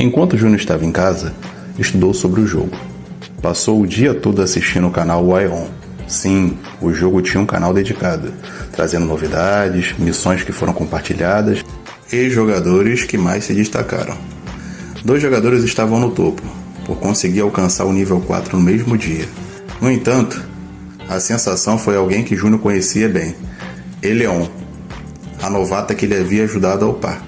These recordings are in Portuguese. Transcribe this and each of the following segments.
Enquanto Júnior estava em casa, estudou sobre o jogo. Passou o dia todo assistindo o canal Waion. Sim, o jogo tinha um canal dedicado, trazendo novidades, missões que foram compartilhadas e jogadores que mais se destacaram. 2 jogadores estavam no topo, por conseguir alcançar o nível 4 no mesmo dia. No entanto, a sensação foi alguém que Júnior conhecia bem, Eleon, a novata que ele havia ajudado a upar.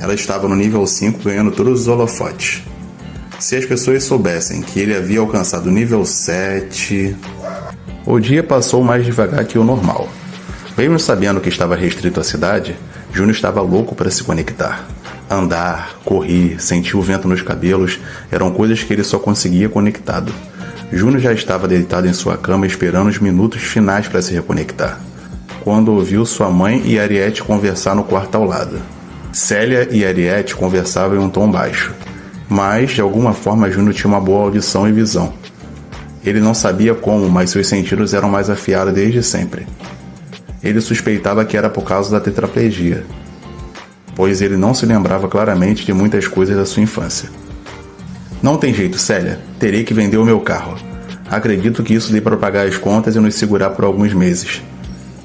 Ela estava no nível 5 ganhando todos os holofotes. Se as pessoas soubessem que ele havia alcançado o nível 7... O dia passou mais devagar que o normal. Mesmo sabendo que estava restrito à cidade, Júnior estava louco para se conectar. Andar, correr, sentir o vento nos cabelos eram coisas que ele só conseguia conectado. Júnior já estava deitado em sua cama esperando os minutos finais para se reconectar, quando ouviu sua mãe e Ariete conversar no quarto ao lado. Célia e Ariete conversavam em um tom baixo, mas de alguma forma Júnior tinha uma boa audição e visão. Ele não sabia como, mas seus sentidos eram mais afiados desde sempre. Ele suspeitava que era por causa da tetraplegia, pois ele não se lembrava claramente de muitas coisas da sua infância. Não tem jeito, Célia. Terei que vender o meu carro. Acredito que isso dê para pagar as contas e nos segurar por alguns meses,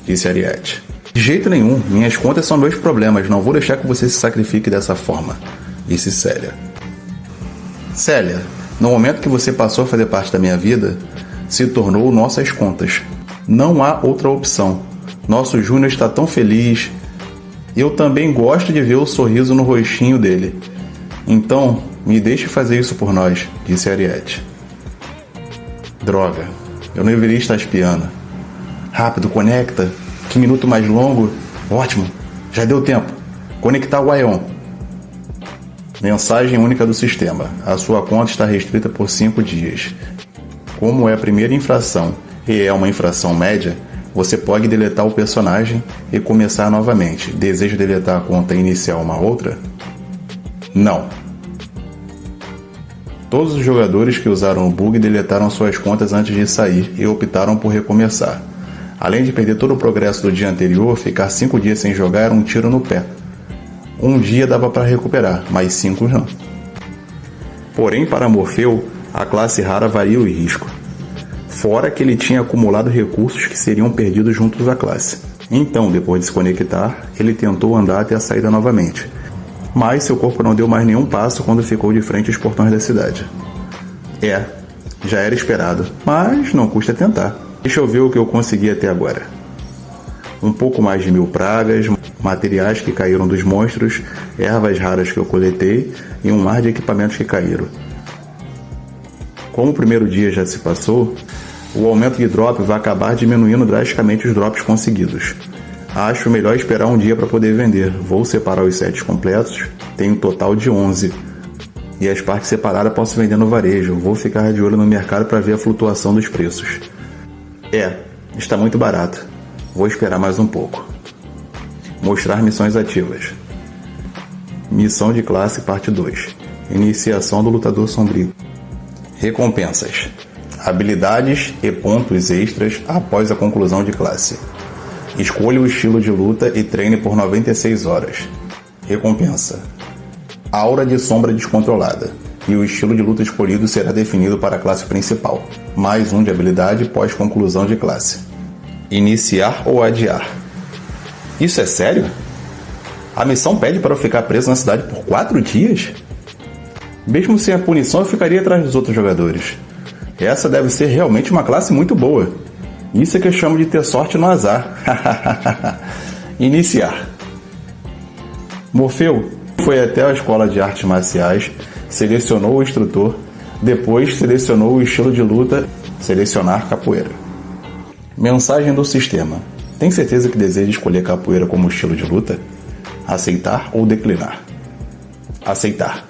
disse Ariete. De jeito nenhum. Minhas contas são meus problemas. Não vou deixar que você se sacrifique dessa forma, disse Célia. Célia, no momento que você passou a fazer parte da minha vida, se tornou nossas contas. Não há outra opção. Nosso Júnior está tão feliz. Eu também gosto de ver o sorriso no rostinho dele. Então, me deixe fazer isso por nós, disse Ariete. Droga, eu não deveria estar espiando. Rápido, conecta. Que minuto mais longo. Ótimo, já deu tempo. Conectar o Waion. Mensagem única do sistema. A sua conta está restrita por 5 dias. Como é a primeira infração e é uma infração média, você pode deletar o personagem e começar novamente. Deseja deletar a conta e iniciar uma outra? Não. Todos os jogadores que usaram o bug deletaram suas contas antes de sair e optaram por recomeçar. Além de perder todo o progresso do dia anterior, ficar 5 dias sem jogar era um tiro no pé. Um dia dava para recuperar, mas 5 não. Porém, para Morfeu, a classe rara varia o risco. Fora que ele tinha acumulado recursos que seriam perdidos juntos à classe. Então, depois de se conectar, ele tentou andar até a saída novamente. Mas seu corpo não deu mais nenhum passo quando ficou de frente aos portões da cidade. Já era esperado, mas não custa tentar. Deixa eu ver o que eu consegui até agora. Um pouco mais de 1000 pragas, materiais que caíram dos monstros, ervas raras que eu coletei e um mar de equipamentos que caíram. Como o primeiro dia já se passou, o aumento de drop vai acabar diminuindo drasticamente os drops conseguidos. Acho melhor esperar um dia para poder vender. Vou separar os sets completos, tenho um total de 11. E as partes separadas posso vender no varejo. Vou ficar de olho no mercado para ver a flutuação dos preços. Está muito barato. Vou esperar mais um pouco. Mostrar missões ativas. Missão de classe parte 2. Iniciação do lutador sombrio. Recompensas. Habilidades e pontos extras após a conclusão de classe. Escolha o estilo de luta e treine por 96 horas. Recompensa. Aura de sombra descontrolada. E o estilo de luta escolhido será definido para a classe principal. Mais um de habilidade pós conclusão de classe. Iniciar ou adiar. Isso é sério? A missão pede para eu ficar preso na cidade por 4 dias? Mesmo sem a punição, eu ficaria atrás dos outros jogadores. Essa deve ser realmente uma classe muito boa. Isso é que eu chamo de ter sorte no azar. Iniciar. Morfeu foi até a escola de artes marciais, selecionou o instrutor, depois selecionou o estilo de luta, selecionar capoeira. Mensagem do sistema. Tem certeza que deseja escolher capoeira como estilo de luta? Aceitar ou declinar? Aceitar.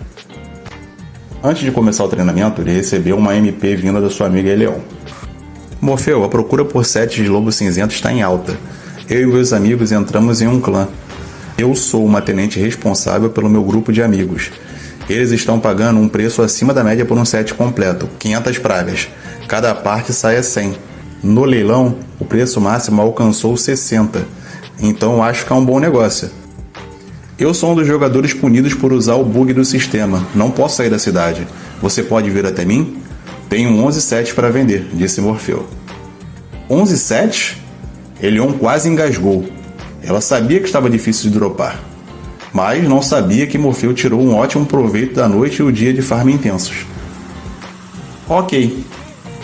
Antes de começar o treinamento, ele recebeu uma MP vinda da sua amiga Eleon. Morfeu, a procura por sets de lobo cinzento está em alta. Eu e meus amigos entramos em um clã. Eu sou uma tenente responsável pelo meu grupo de amigos. Eles estão pagando um preço acima da média por um set completo, 500 pragas. Cada parte sai a 100. No leilão, o preço máximo alcançou 60. Então acho que é um bom negócio. Eu sou um dos jogadores punidos por usar o bug do sistema. Não posso sair da cidade. Você pode vir até mim? Tenho 11 sets para vender, disse Morfeu. 11 sets? Helion quase engasgou. Ela sabia que estava difícil de dropar, mas não sabia que Morfeu tirou um ótimo proveito da noite e o dia de farm intensos. Ok,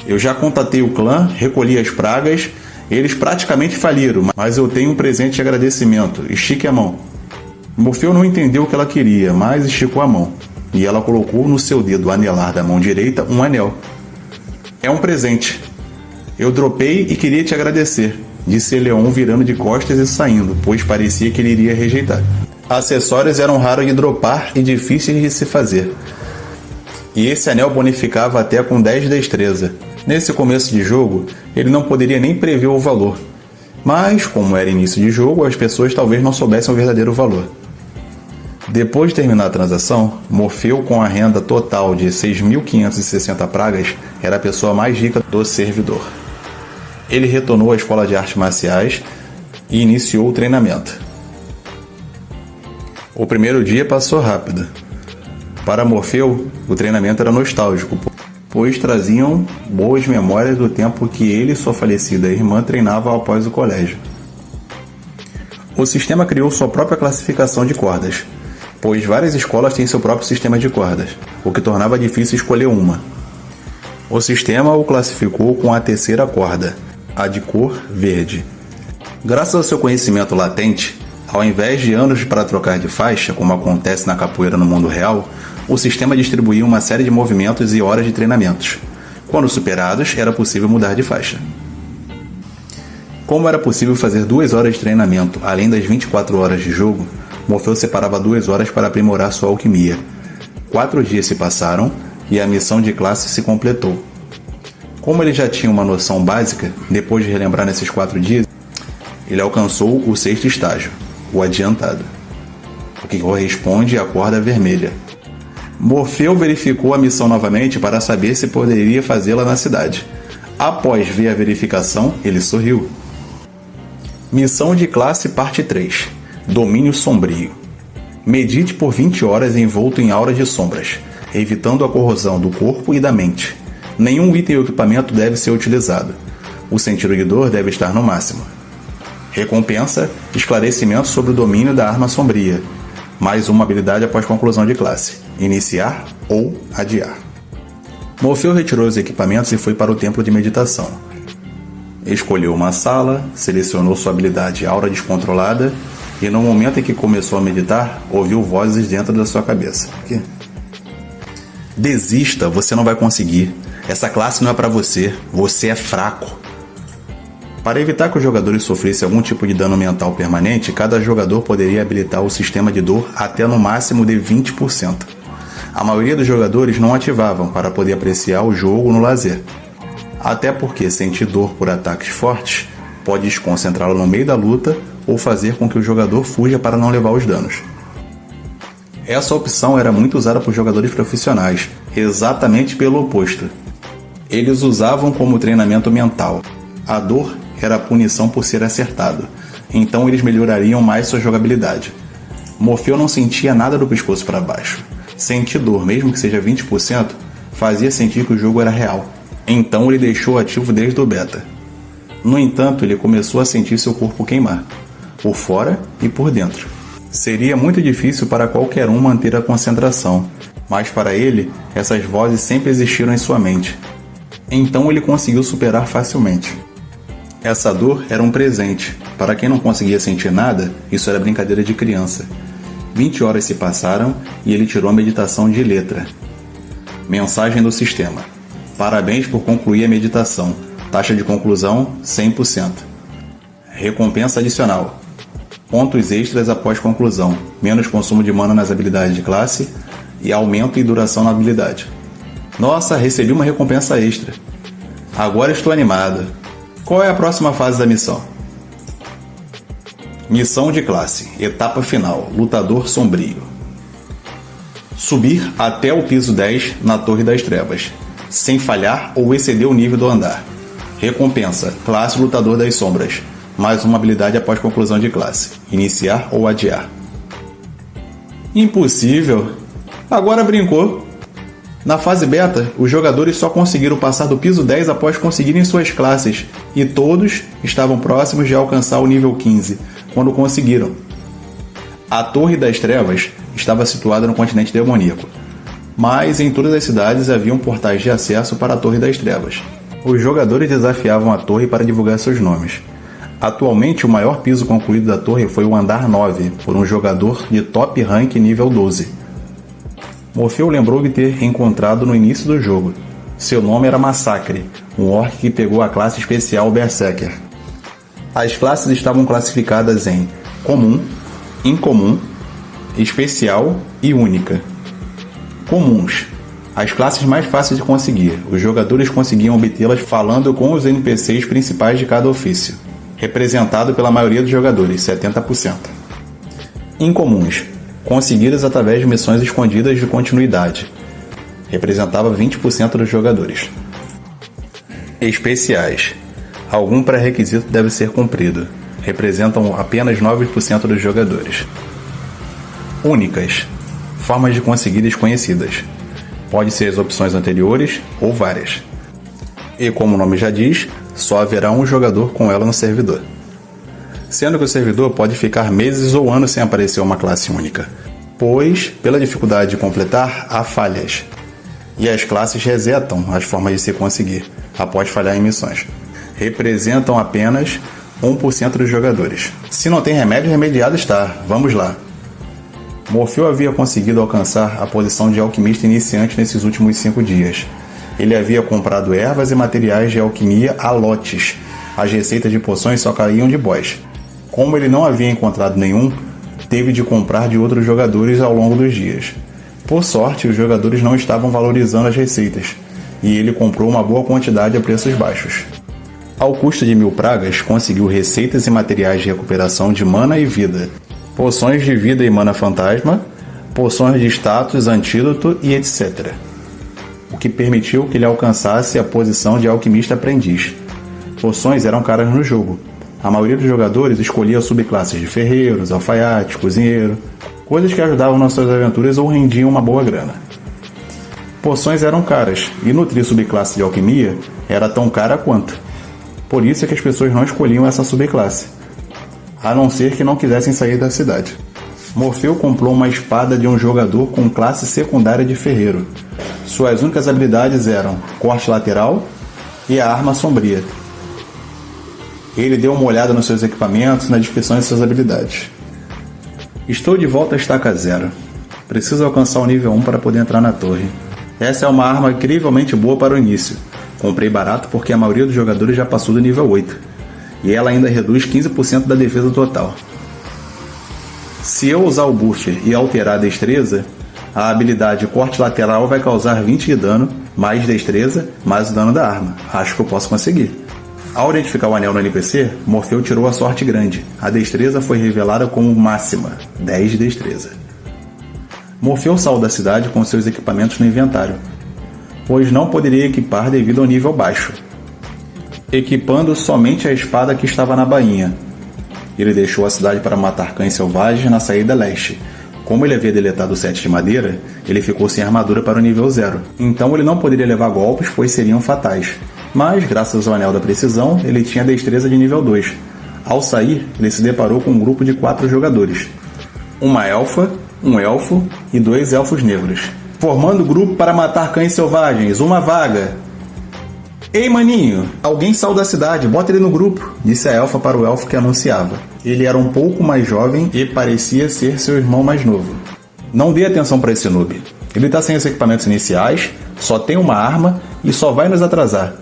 eu já contatei o clã, recolhi as pragas, eles praticamente faliram, mas eu tenho um presente de agradecimento. Estique a mão. Morfeu não entendeu o que ela queria, mas esticou a mão, e ela colocou no seu dedo anelar da mão direita um anel. É um presente. Eu dropei e queria te agradecer, disse Helion virando de costas e saindo, pois parecia que ele iria rejeitar. Acessórios eram raros de dropar e difíceis de se fazer, e esse anel bonificava até com 10 de destreza. Nesse começo de jogo, ele não poderia nem prever o valor, mas como era início de jogo, as pessoas talvez não soubessem o verdadeiro valor. Depois de terminar a transação, Morfeu, com a renda total de 6.560 pragas, era a pessoa mais rica do servidor. Ele retornou à escola de artes marciais e iniciou o treinamento. O primeiro dia passou rápido. Para Morfeu, o treinamento era nostálgico, pois traziam boas memórias do tempo que ele e sua falecida irmã treinavam após o colégio. O sistema criou sua própria classificação de cordas, pois várias escolas têm seu próprio sistema de cordas, o que tornava difícil escolher uma. O sistema o classificou com a terceira corda, a de cor verde. Graças ao seu conhecimento latente, ao invés de anos para trocar de faixa, como acontece na capoeira no mundo real, o sistema distribuía uma série de movimentos e horas de treinamentos. Quando superados, era possível mudar de faixa. Como era possível fazer 2 horas de treinamento além das 24 horas de jogo, Morfeu separava 2 horas para aprimorar sua alquimia. 4 dias se passaram e a missão de classe se completou. Como ele já tinha uma noção básica, depois de relembrar nesses 4 dias, ele alcançou o 6º estágio, o adiantado, o que corresponde à corda vermelha. Morfeu verificou a missão novamente para saber se poderia fazê-la na cidade. Após ver a verificação, ele sorriu. Missão de classe parte 3. Domínio sombrio. Medite por 20 horas envolto em aura de sombras, evitando a corrosão do corpo e da mente. Nenhum item ou equipamento deve ser utilizado. O sentido guiador deve estar no máximo. Recompensa: esclarecimento sobre o domínio da arma sombria. Mais uma habilidade após conclusão de classe. Iniciar ou adiar. Morfeu retirou os equipamentos e foi para o templo de meditação. Escolheu uma sala, selecionou sua habilidade aura descontrolada e no momento em que começou a meditar, ouviu vozes dentro da sua cabeça. Desista, você não vai conseguir. Essa classe não é para você. Você é fraco. Para evitar que os jogadores sofressem algum tipo de dano mental permanente, cada jogador poderia habilitar o sistema de dor até no máximo de 20%. A maioria dos jogadores não ativavam para poder apreciar o jogo no lazer. Até porque sentir dor por ataques fortes pode desconcentrá-lo no meio da luta ou fazer com que o jogador fuja para não levar os danos. Essa opção era muito usada por jogadores profissionais, exatamente pelo oposto. Eles usavam como treinamento mental. A dor era a punição por ser acertado, então eles melhorariam mais sua jogabilidade. Morfeu não sentia nada do pescoço para baixo. Sentir dor, mesmo que seja 20%, fazia sentir que o jogo era real. Então ele deixou ativo desde o beta. No entanto, ele começou a sentir seu corpo queimar, por fora e por dentro. Seria muito difícil para qualquer um manter a concentração, mas para ele, essas vozes sempre existiram em sua mente. Então ele conseguiu superar facilmente. Essa dor era um presente. Para quem não conseguia sentir nada, isso era brincadeira de criança. 20 horas se passaram e ele tirou a meditação de letra. Mensagem do sistema: parabéns por concluir a meditação. Taxa de conclusão 100%. Recompensa adicional: pontos extras após conclusão, menos consumo de mana nas habilidades de classe e aumento em duração na habilidade. Nossa, recebi uma recompensa extra. Agora estou animado. Qual é a próxima fase da missão? Missão de classe, etapa final, lutador sombrio. Subir até o piso 10 na Torre das Trevas, sem falhar ou exceder o nível do andar. Recompensa, classe lutador das sombras, mais uma habilidade após conclusão de classe, iniciar ou adiar. Impossível. Agora brincou. Na fase beta, os jogadores só conseguiram passar do piso 10 após conseguirem suas classes, e todos estavam próximos de alcançar o nível 15, quando conseguiram. A Torre das Trevas estava situada no continente demoníaco, mas em todas as cidades haviam portais de acesso para a Torre das Trevas. Os jogadores desafiavam a torre para divulgar seus nomes. Atualmente, o maior piso concluído da torre foi o andar 9, por um jogador de top rank nível 12. Morfeu lembrou de ter encontrado no início do jogo. Seu nome era Massacre, um orc que pegou a classe especial Berserker. As classes estavam classificadas em Comum, Incomum, Especial e Única. Comuns. As classes mais fáceis de conseguir. Os jogadores conseguiam obtê-las falando com os NPCs principais de cada ofício, representado pela maioria dos jogadores, 70%. Incomuns. Conseguidas através de missões escondidas de continuidade. Representava 20% dos jogadores. Especiais. Algum pré-requisito deve ser cumprido. Representam apenas 9% dos jogadores. Únicas. Formas de conseguir desconhecidas. Pode ser as opções anteriores ou várias. E como o nome já diz, só haverá um jogador com ela no servidor. Sendo que o servidor pode ficar meses ou anos sem aparecer uma classe única, pois, pela dificuldade de completar, há falhas. E as classes resetam as formas de se conseguir, após falhar em missões. Representam apenas 1% dos jogadores. Se não tem remédio, remediado está. Vamos lá. Morfeu havia conseguido alcançar a posição de alquimista iniciante nesses últimos 5 dias. Ele havia comprado ervas e materiais de alquimia a lotes. As receitas de poções só caíam de boss. Como ele não havia encontrado nenhum, teve de comprar de outros jogadores ao longo dos dias. Por sorte, os jogadores não estavam valorizando as receitas, e ele comprou uma boa quantidade a preços baixos. Ao custo de 1000 pragas, conseguiu receitas e materiais de recuperação de mana e vida, poções de vida e mana fantasma, poções de status, antídoto e etc. O que permitiu que ele alcançasse a posição de alquimista aprendiz. Poções eram caras no jogo. A maioria dos jogadores escolhia subclasses de ferreiros, alfaiate, cozinheiro, coisas que ajudavam nas suas aventuras ou rendiam uma boa grana. Poções eram caras, e nutrir subclasse de alquimia era tão cara quanto. Por isso é que as pessoas não escolhiam essa subclasse, a não ser que não quisessem sair da cidade. Morfeu comprou uma espada de um jogador com classe secundária de ferreiro. Suas únicas habilidades eram corte lateral e a arma sombria. Ele deu uma olhada nos seus equipamentos e na descrição de suas habilidades. Estou de volta à estaca 0. Preciso alcançar o nível 1 para poder entrar na torre. Essa é uma arma incrivelmente boa para o início. Comprei barato porque a maioria dos jogadores já passou do nível 8. E ela ainda reduz 15% da defesa total. Se eu usar o buff e alterar a destreza, a habilidade corte lateral vai causar 20 de dano, mais destreza, mais o dano da arma. Acho que eu posso conseguir. Ao identificar o anel no NPC, Morfeu tirou a sorte grande. A destreza foi revelada como máxima, 10 de destreza. Morfeu saiu da cidade com seus equipamentos no inventário, pois não poderia equipar devido ao nível baixo, equipando somente a espada que estava na bainha. Ele deixou a cidade para matar cães selvagens na saída leste. Como ele havia deletado o set de madeira, ele ficou sem armadura para o nível 0. Então ele não poderia levar golpes, pois seriam fatais. Mas, graças ao anel da precisão, ele tinha destreza de nível 2. Ao sair, ele se deparou com um grupo de 4 jogadores. Uma elfa, um elfo e 2 elfos negros. Formando grupo para matar cães selvagens, uma vaga. Ei, maninho, alguém saiu da cidade, bota ele no grupo, disse a elfa para o elfo que anunciava. Ele era um pouco mais jovem e parecia ser seu irmão mais novo. Não dê atenção para esse noob. Ele está sem os equipamentos iniciais, só tem uma arma e só vai nos atrasar.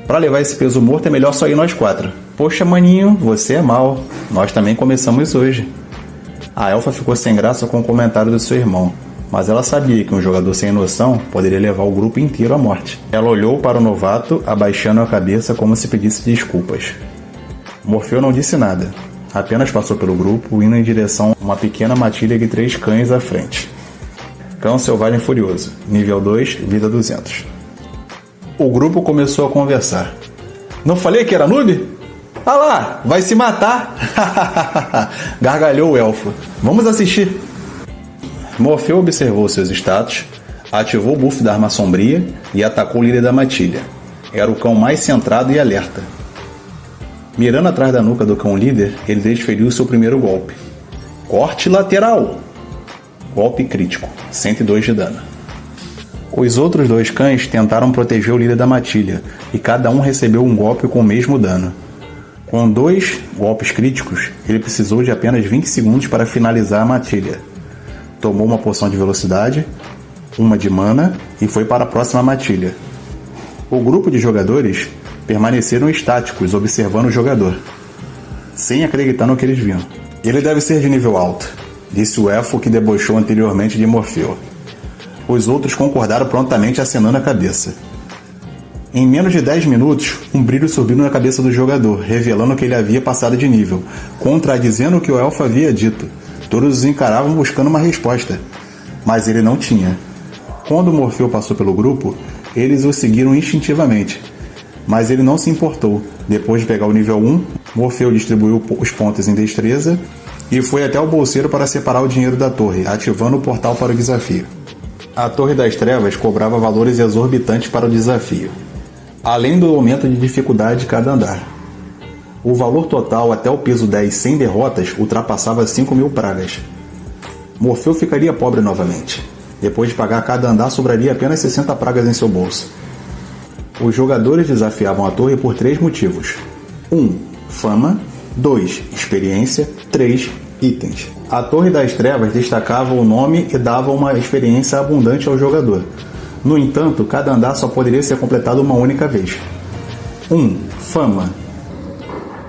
Para levar esse peso morto é melhor só ir nós 4. Poxa, maninho, você é mau. Nós também começamos hoje. A elfa ficou sem graça com o comentário do seu irmão, mas ela sabia que um jogador sem noção poderia levar o grupo inteiro à morte. Ela olhou para o novato, abaixando a cabeça como se pedisse desculpas. Morfeu não disse nada, apenas passou pelo grupo, indo em direção a uma pequena matilha de 3 cães à frente. Cão selvagem furioso, nível 2, vida 200. O grupo começou a conversar. Não falei que era noob? Ah lá, vai se matar! Gargalhou o elfo. Vamos assistir. Morfeu observou seus status, ativou o buff da arma sombria e atacou o líder da matilha. Era o cão mais centrado e alerta. Mirando atrás da nuca do cão líder, ele desferiu seu primeiro golpe. Corte lateral! Golpe crítico, 102 de dano. Os outros dois cães tentaram proteger o líder da matilha, e cada um recebeu um golpe com o mesmo dano. Com 2 golpes críticos, ele precisou de apenas 20 segundos para finalizar a matilha. Tomou uma poção de velocidade, uma de mana e foi para a próxima matilha. O grupo de jogadores permaneceram estáticos observando o jogador, sem acreditar no que eles viam. Ele deve ser de nível alto, disse o elfo que debochou anteriormente de Morfeu. Os outros concordaram prontamente acenando a cabeça. Em menos de 10 minutos, um brilho subiu na cabeça do jogador, revelando que ele havia passado de nível, contradizendo o que o elfo havia dito. Todos os encaravam buscando uma resposta, mas ele não tinha. Quando Morfeu passou pelo grupo, eles o seguiram instintivamente, mas ele não se importou. Depois de pegar o nível 1, Morfeu distribuiu os pontos em destreza e foi até o bolseiro para separar o dinheiro da torre, ativando o portal para o desafio. A Torre das Trevas cobrava valores exorbitantes para o desafio, além do aumento de dificuldade de cada andar. O valor total até o piso 10 sem derrotas ultrapassava 5.000 pragas. Morfeu ficaria pobre novamente. Depois de pagar cada andar, sobraria apenas 60 pragas em seu bolso. Os jogadores desafiavam a torre por 3 motivos. 1. Fama. 2. Experiência. 3. Itens. A Torre das Trevas destacava o nome e dava uma experiência abundante ao jogador. No entanto, cada andar só poderia ser completado uma única vez. 1. Fama.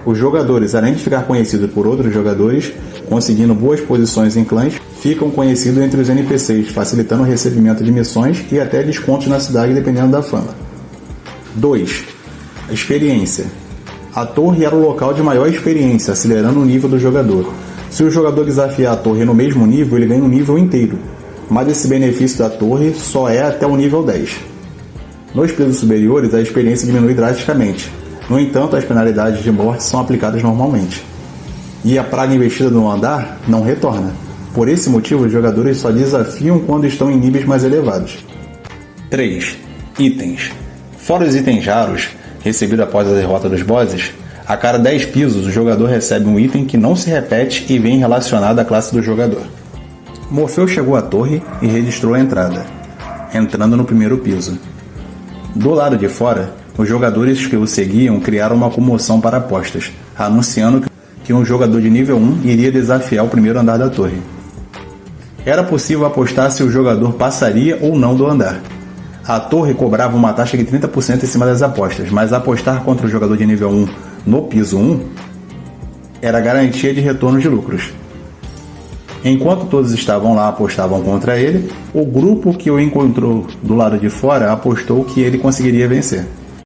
Os jogadores, além de ficar conhecidos por outros jogadores, conseguindo boas posições em clãs, ficam conhecidos entre os NPCs, facilitando o recebimento de missões e até descontos na cidade dependendo da fama. 2. Experiência. A torre era o local de maior experiência, acelerando o nível do jogador. Se o jogador desafiar a torre no mesmo nível, ele ganha um nível inteiro, mas esse benefício da torre só é até o nível 10. Nos pisos superiores, a experiência diminui drasticamente. No entanto, as penalidades de morte são aplicadas normalmente. E a praga investida no andar não retorna. Por esse motivo, os jogadores só desafiam quando estão em níveis mais elevados. 3. Itens. Fora os itens raros, recebidos após a derrota dos bosses, a cada 10 pisos o jogador recebe um item que não se repete e vem relacionado à classe do jogador. Morfeu chegou à torre e registrou a entrada, entrando no primeiro piso. Do lado de fora, os jogadores que o seguiam criaram uma comoção para apostas, anunciando que um jogador de nível 1 iria desafiar o primeiro andar da torre. Era possível apostar se o jogador passaria ou não do andar. A torre cobrava uma taxa de 30% em cima das apostas, mas apostar contra o jogador de nível 1 no piso 1 era garantia de retorno de lucros. Enquanto todos estavam lá apostavam contra ele, o grupo que o encontrou do lado de fora apostou que ele conseguiria vencer.